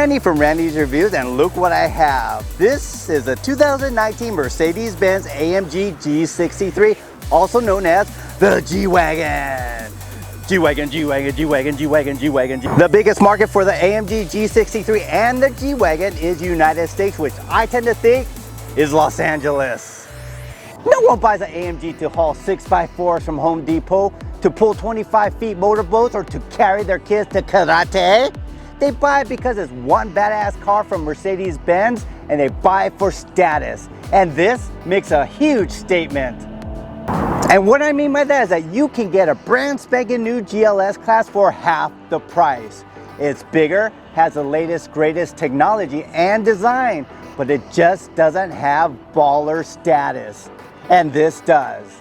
Randy from Randy's Reviews, and look what I have. This is a 2019 Mercedes-Benz AMG G63, also known as the G-Wagon. G-Wagon, G-Wagon, G-Wagon, G-Wagon, G-Wagon. The biggest market for the AMG G63 and the G-Wagon is United States, which I tend to think is Los Angeles. No one buys an AMG to haul 6x4s from Home Depot, to pull 25 feet motorboats, or to carry their kids to karate. They buy it because it's one badass car from Mercedes-Benz, and they buy it for status. And this makes a huge statement. And what I mean by that is that you can get a brand spanking new GLS class for half the price. It's bigger, has the latest, greatest technology and design, but it just doesn't have baller status. And this does.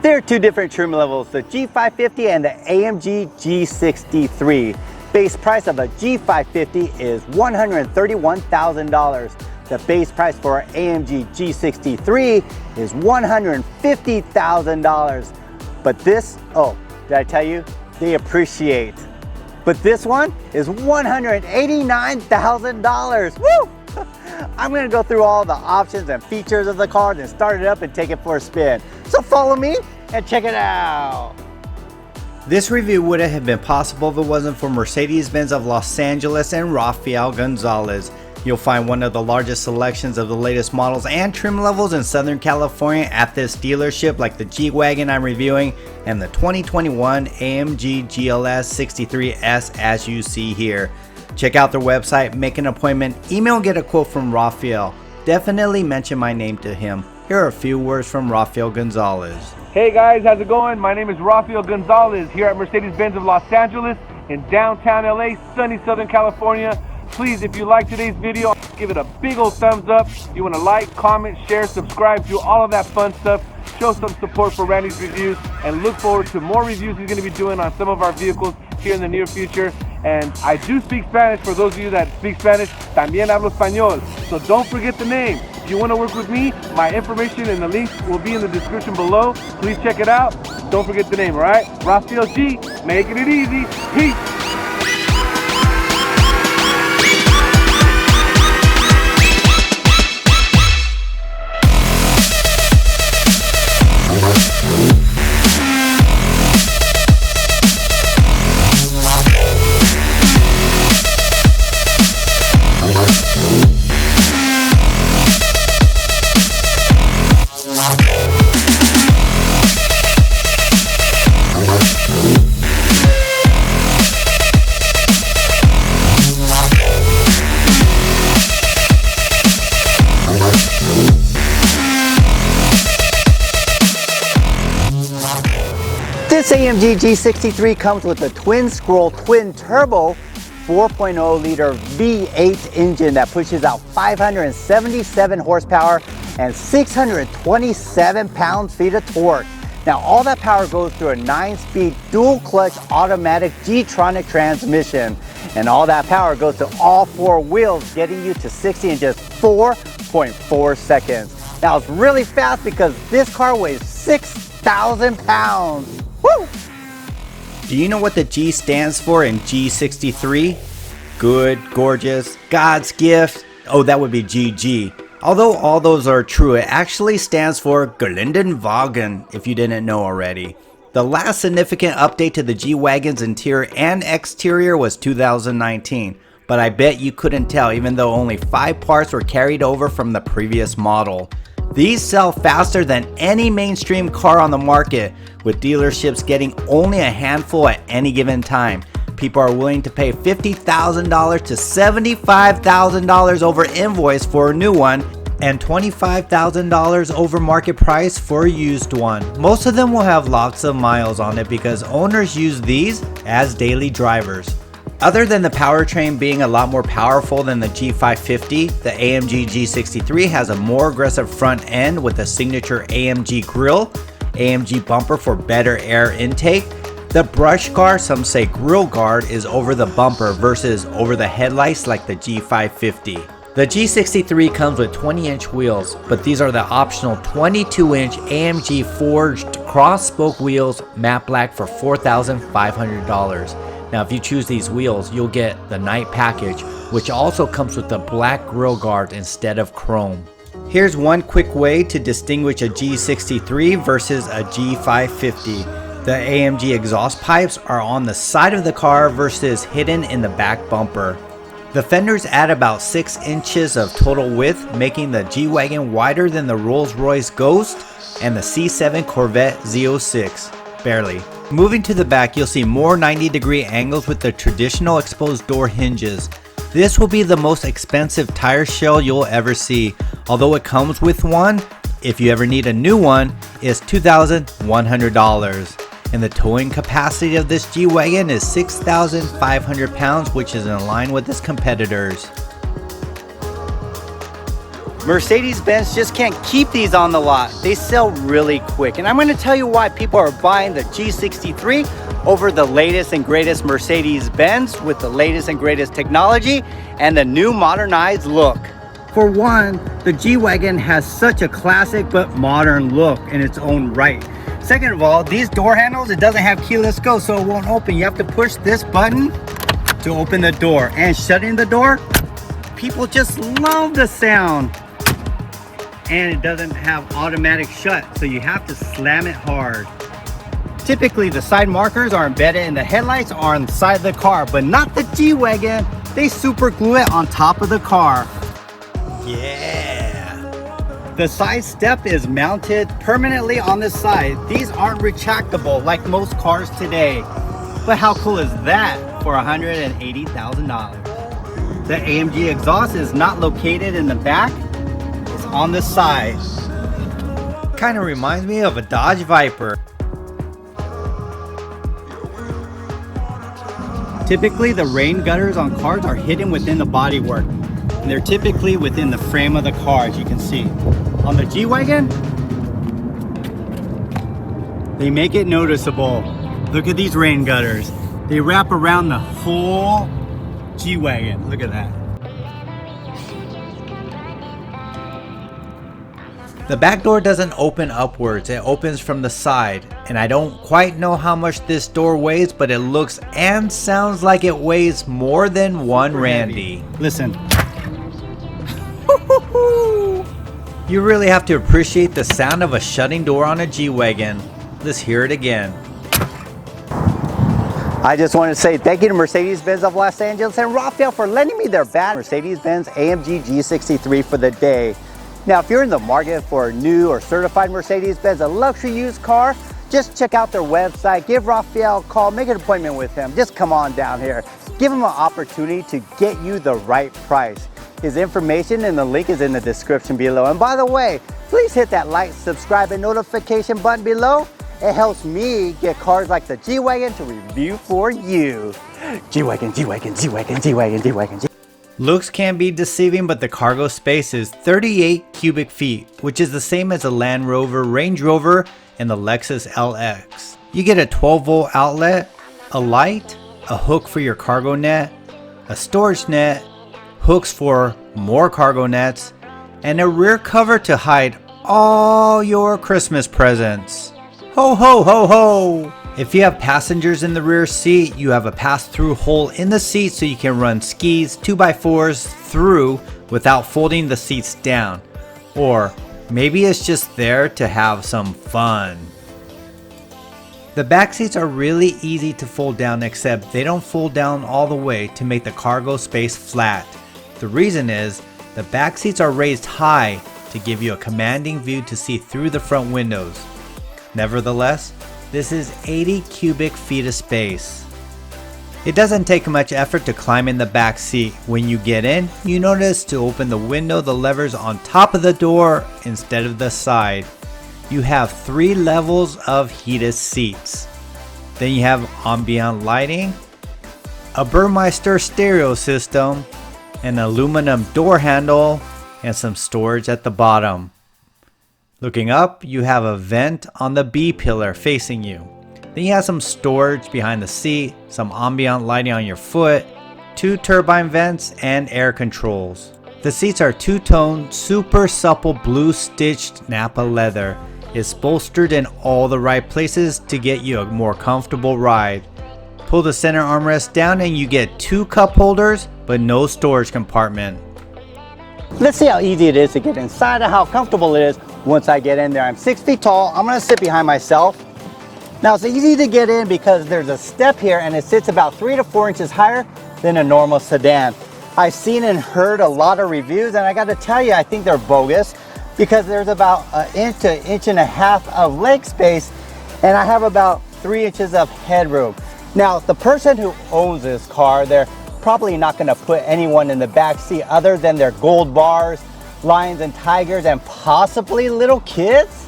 There are two different trim levels, the G550 and the AMG G63. Base price of a G550 is $131,000. The base price for an AMG G63 is $150,000. But this, oh, did I tell you? They appreciate. But this one is $189,000. Woo! I'm gonna go through all the options and features of the car and start it up and take it for a spin. So follow me and check it out. This review wouldn't have been possible if it wasn't for Mercedes-Benz of Los Angeles and Rafael Gonzalez. You'll find one of the largest selections of the latest models and trim levels in Southern California at this dealership, like the G-Wagon I'm reviewing and the 2021 AMG GLS 63S as you see here. Check out their website, make an appointment, email and get a quote from Rafael. Definitely mention my name to him. Here are a few words from Rafael Gonzalez. Hey guys, how's it going? My name is Rafael Gonzalez here at Mercedes-Benz of Los Angeles in downtown LA, sunny Southern California. Please, if you like today's video, give it a big old thumbs up. If you want to like, comment, share, subscribe, do all of that fun stuff. Show some support for Randy's Reviews and look forward to more reviews he's going to be doing on some of our vehicles here in the near future. And I do speak Spanish. For those of you that speak Spanish, también hablo español. So don't forget the name. If you want to work with me, my information and the links will be in the description below. Please check it out. Don't forget the name, all right? Rafael G, making it easy. Peace. This AMG G63 comes with a twin-scroll, twin-turbo 4.0 liter V8 engine that pushes out 577 horsepower and 627 pound-feet of torque. Now all that power goes through a 9-speed dual-clutch automatic G-tronic transmission, and all that power goes to all four wheels, getting you to 60 in just 4.4 seconds. Now it's really fast because this car weighs 6,000 pounds. Woo! Do you know what the G stands for in G63? Good, gorgeous, God's gift. Oh, that would be GG. Although all those are true, it actually stands for Geländewagen, if you didn't know already. The last significant update to the G-Wagon's interior and exterior was 2019, but I bet you couldn't tell even though only 5 parts were carried over from the previous model. These sell faster than any mainstream car on the market, with dealerships getting only a handful at any given time. People are willing to pay $50,000 to $75,000 over invoice for a new one and $25,000 over market price for a used one. Most of them will have lots of miles on it because owners use these as daily drivers. Other than the powertrain being a lot more powerful than the G550, the AMG G63 has a more aggressive front end with a signature AMG grille, AMG bumper for better air intake. The brush guard, some say grille guard, is over the bumper versus over the headlights like the G550. The G63 comes with 20-inch wheels, but these are the optional 22-inch AMG forged cross-spoke wheels, matte black for $4,500. Now if you choose these wheels, you'll get the night package, which also comes with the black grille guard instead of chrome. Here's one quick way to distinguish a G63 versus a G550. The AMG exhaust pipes are on the side of the car versus hidden in the back bumper. The fenders add about 6 inches of total width, making the G-Wagon wider than the Rolls-Royce Ghost and the C7 Corvette Z06, barely. Moving to the back, you'll see more 90-degree angles with the traditional exposed door hinges. This will be the most expensive tire shell you'll ever see, although it comes with one. If you ever need a new one, it's $2,100. And the towing capacity of this G-Wagon is 6,500 pounds, which is in line with its competitors. Mercedes-Benz just can't keep these on the lot. They sell really quick. And I'm going to tell you why people are buying the G63 over the latest and greatest Mercedes-Benz with the latest and greatest technology and the new modernized look. For one, the G-Wagon has such a classic but modern look in its own right. Second of all, these door handles, it doesn't have keyless go, so it won't open. You have to push this button to open the door. And shutting the door, people just love the sound. And it doesn't have automatic shut, so you have to slam it hard. Typically, the side markers are embedded in the headlights or on the side of the car, but not the G-Wagon. They super glue it on top of the car. Yeah! The side step is mounted permanently on the side. These aren't retractable like most cars today. But how cool is that for $180,000? The AMG exhaust is not located in the back, it's on the side. Kind of reminds me of a Dodge Viper. Typically, the rain gutters on cars are hidden within the bodywork. And they're typically within the frame of the car, as you can see. On the G-Wagon, they make it noticeable. Look at these rain gutters. They wrap around the whole G-Wagon. Look at that. The back door doesn't open upwards, it opens from the side. And I don't quite know how much this door weighs, but it looks and sounds like it weighs more than one Randy. Listen. You really have to appreciate the sound of a shutting door on a G-Wagon. Let's hear it again. I just want to say thank you to Mercedes-Benz of Los Angeles and Rafael for lending me their bad Mercedes-Benz AMG G63 for the day. Now, if you're in the market for a new or certified Mercedes-Benz, a luxury used car, just check out their website, give Rafael a call, make an appointment with him. Just come on down here. Give him an opportunity to get you the right price. His information and the link is in the description below. And by the way, please hit that like, subscribe, and notification button below. It helps me get cars like the G-Wagon to review for you. G-Wagon, G-Wagon, G-Wagon, G-Wagon, G-Wagon, G-Wagon. Looks can be deceiving, but the cargo space is 38 cubic feet, which is the same as the Land Rover, Range Rover, and the Lexus LX. You get a 12-volt outlet, a light, a hook for your cargo net, a storage net, hooks for more cargo nets, and a rear cover to hide all your Christmas presents. Ho ho ho ho! If you have passengers in the rear seat, you have a pass-through hole in the seat so you can run skis 2x4s through without folding the seats down. Or maybe it's just there to have some fun. The back seats are really easy to fold down, except they don't fold down all the way to make the cargo space flat. The reason is the back seats are raised high to give you a commanding view to see through the front windows. Nevertheless, this is 80 cubic feet of space. It doesn't take much effort to climb in the back seat. When you get in, you notice to open the window, the levers on top of the door instead of the side. You have 3 levels of heated seats. Then you have ambient lighting, a Burmeister stereo system, an aluminum door handle, and some storage at the bottom. Looking up, you have a vent on the B pillar facing you. Then you have some storage behind the seat, some ambient lighting on your foot, 2 turbine vents, and air controls. The seats are two-tone, super supple blue stitched Nappa leather. It's bolstered in all the right places to get you a more comfortable ride. Pull the center armrest down and you get 2 cup holders, but no storage compartment. Let's see how easy it is to get inside and how comfortable it is once I get in there. I'm 6 feet tall. I'm gonna sit behind myself. Now it's easy to get in because there's a step here and it sits about 3 to 4 inches higher than a normal sedan. I've seen and heard a lot of reviews, and I gotta tell you, I think they're bogus because there's about an inch to inch and a half of leg space, and I have about 3 inches of headroom. Now, the person who owns this car, they're probably not gonna put anyone in the back seat other than their gold bars, lions and tigers, and possibly little kids.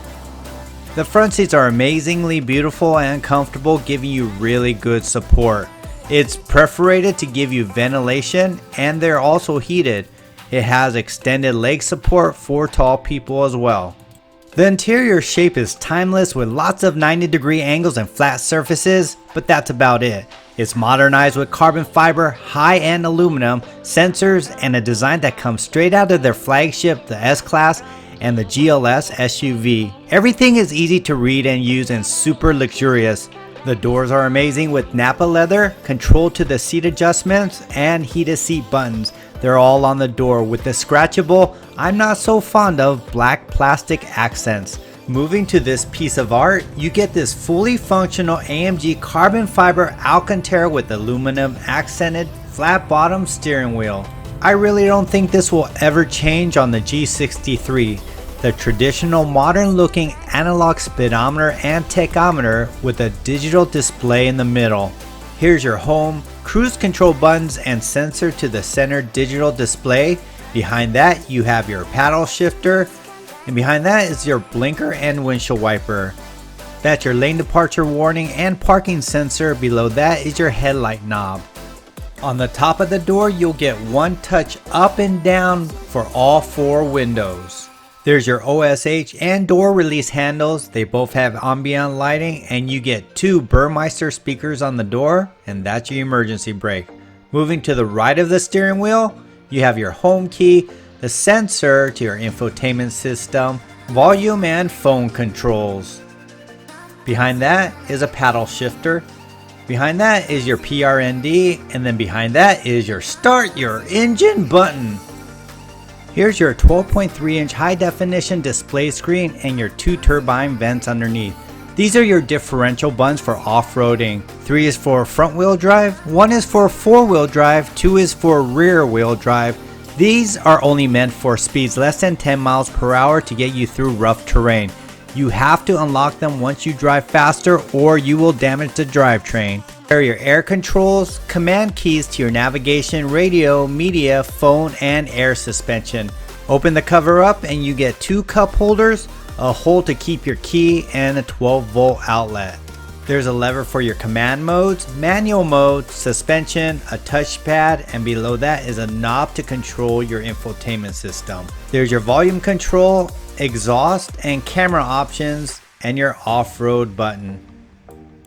The front seats are amazingly beautiful and comfortable, giving you really good support. It's perforated to give you ventilation, and they're also heated. It has extended leg support for tall people as well. The interior shape is timeless with lots of 90-degree angles and flat surfaces, but that's about it. It's modernized with carbon fiber, high-end aluminum, sensors, and a design that comes straight out of their flagship, the S-Class, and the GLS SUV. Everything is easy to read and use and super luxurious. The doors are amazing with Nappa leather, control to the seat adjustments, and heated seat buttons. They're all on the door with the scratchable, I'm not so fond of, black plastic accents. Moving to this piece of art, you get this fully functional AMG carbon fiber Alcantara with aluminum accented flat bottom steering wheel. I really don't think this will ever change on the G63. The traditional modern looking analog speedometer and tachometer with a digital display in the middle. Here's your home, cruise control buttons and sensor to the center digital display. Behind that you have your paddle shifter, and behind that is your blinker and windshield wiper. That's your lane departure warning and parking sensor. Below that is your headlight knob. On the top of the door you'll get one touch up and down for all 4 windows. There's your OSH and door release handles. They both have ambient lighting, and you get 2 Burmeister speakers on the door, and that's your emergency brake. Moving to the right of the steering wheel, you have your home key, the sensor to your infotainment system, volume and phone controls. Behind that is a paddle shifter. Behind that is your PRND, and then behind that is your start your engine button. Here's your 12.3 inch high definition display screen and your 2 turbine vents underneath. These are your differential buttons for off-roading. 3 is for front wheel drive, 1 is for 4-wheel drive, 2 is for rear wheel drive. These are only meant for speeds less than 10 miles per hour to get you through rough terrain. You have to unlock them once you drive faster or you will damage the drivetrain. There are your air controls, command keys to your navigation, radio, media, phone, and air suspension. Open the cover up and you get 2 cup holders, a hole to keep your key, and a 12-volt outlet. There's a lever for your command modes, manual mode, suspension, a touchpad, and below that is a knob to control your infotainment system. There's your volume control, exhaust, and camera options, and your off-road button.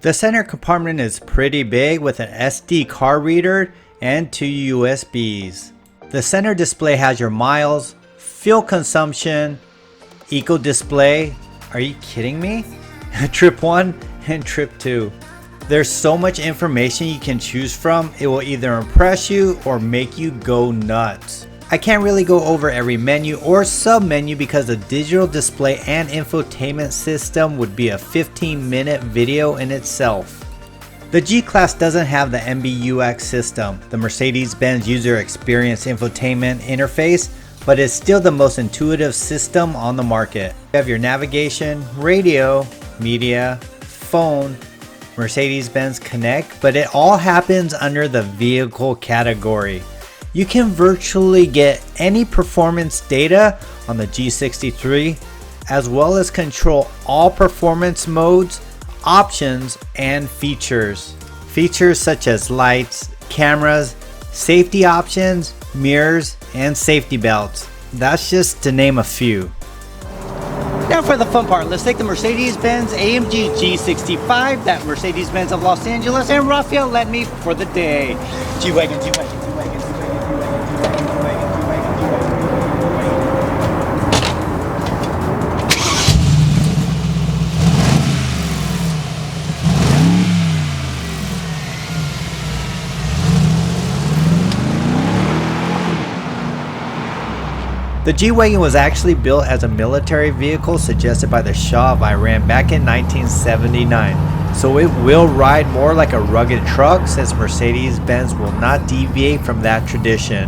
The center compartment is pretty big with an SD card reader and 2 USBs. The center display has your miles, fuel consumption, eco display, are you kidding me? Trip 1 and trip 2. There's so much information you can choose from, it will either impress you or make you go nuts. I can't really go over every menu or sub-menu because the digital display and infotainment system would be a 15-minute video in itself. The G-Class doesn't have the MBUX system, the Mercedes-Benz User Experience Infotainment interface, but it's still the most intuitive system on the market. You have your navigation, radio, media, phone, Mercedes-Benz Connect, but it all happens under the vehicle category. You can virtually get any performance data on the G63, as well as control all performance modes, options, and features. Features such as lights, cameras, safety options, mirrors, and safety belts. That's just to name a few. Now for the fun part, let's take the Mercedes-Benz AMG G63, that Mercedes-Benz of Los Angeles, and Rafael led me for the day. G-Wagon, G-Wagon, G-Wagon, G-Wagon, G-Wagon, G-Wagon, G-Wagon, G-Wagon. The G-Wagon was actually built as a military vehicle suggested by the Shah of Iran back in 1979, so it will ride more like a rugged truck since Mercedes-Benz will not deviate from that tradition.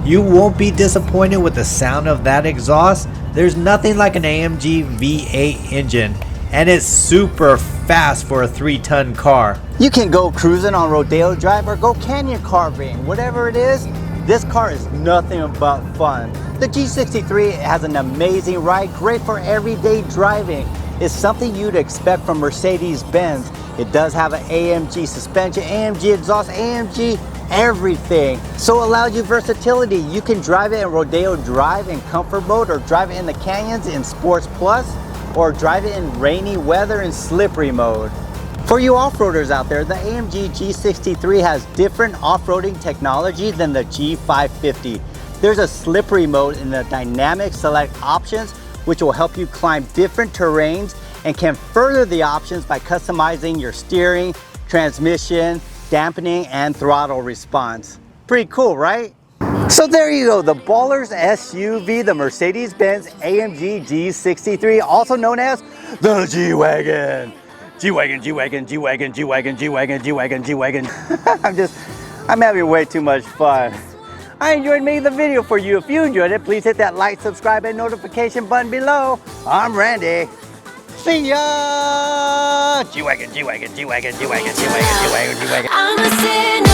You won't be disappointed with the sound of that exhaust. There's nothing like an AMG V8 engine, and it's super fast for a 3-ton car. You can go cruising on Rodeo Drive or go canyon carving, whatever it is. This car is nothing but fun. The G63 has an amazing ride, great for everyday driving. It's something you'd expect from Mercedes-Benz. It does have an AMG suspension, AMG exhaust, AMG everything. So it allows you versatility. You can drive it in Rodeo Drive in comfort mode, or drive it in the canyons in Sports Plus, or drive it in rainy weather in slippery mode. For you off-roaders out there, the AMG G63 has different off-roading technology than the G550. There's a slippery mode in the dynamic select options, which will help you climb different terrains and can further the options by customizing your steering, transmission, dampening, and throttle response. Pretty cool, right? So there you go, the Baller's SUV, the Mercedes-Benz AMG G63, also known as the G-Wagon. G-Wagon, G-Wagon, G-Wagon, G-Wagon, G-Wagon, G-Wagon, G-Wagon. I'm having way too much fun. I enjoyed making the video for you. If you enjoyed it, please hit that like, subscribe, and notification button below. I'm Randy. See ya! G-Wagon, G-Wagon, G-Wagon, G-Wagon, G-Wagon, G-Wagon, G-Wagon.